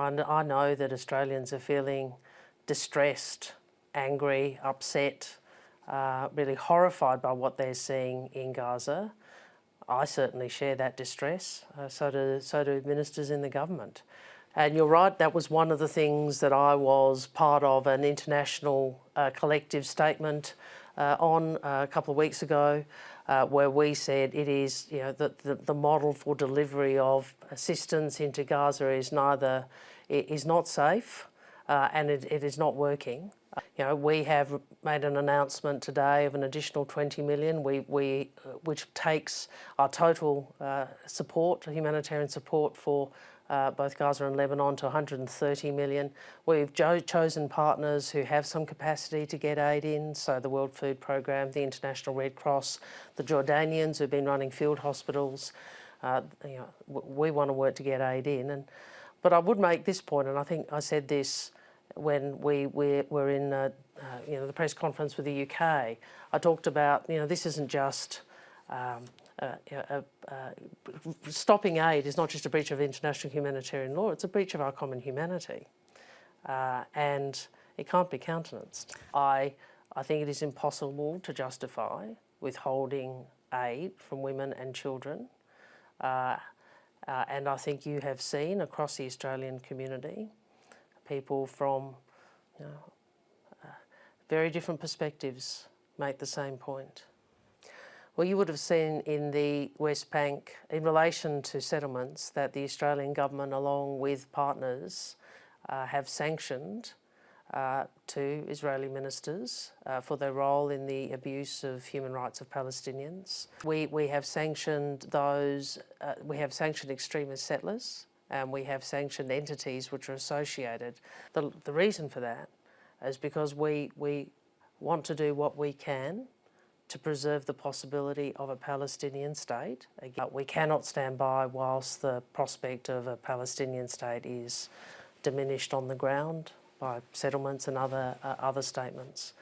I know that Australians are feeling distressed, angry, upset, really horrified by what they're seeing in Gaza. I certainly share that distress, so do ministers in the government. And you're right, that was one of the things that I was part of an international collective statement on a couple of weeks ago, where we said it is, the model for delivery of assistance into Gaza is not safe, and it is not working. We have made an announcement today of an additional 20 million, which takes our total support, humanitarian support for both Gaza and Lebanon to 130 million. We've chosen partners who have some capacity to get aid in, so the World Food Programme, the International Red Cross, the Jordanians who've been running field hospitals. We want to work to get aid in. But I would make this point, and I think I said this when we were in the press conference with the UK. I talked about, this isn't just stopping aid is not just a breach of international humanitarian law, it's a breach of our common humanity. And it can't be countenanced. I think it is impossible to justify withholding aid from women and children. And I think you have seen across the Australian community people from very different perspectives make the same point. Well, you would have seen in the West Bank, in relation to settlements, that the Australian government, along with partners, have sanctioned two Israeli ministers for their role in the abuse of human rights of Palestinians. We have sanctioned those, we have sanctioned extremist settlers, and we have sanctioned entities which are associated. The reason for that is because we want to do what we can to preserve the possibility of a Palestinian state. We cannot stand by whilst the prospect of a Palestinian state is diminished on the ground by settlements and other statements.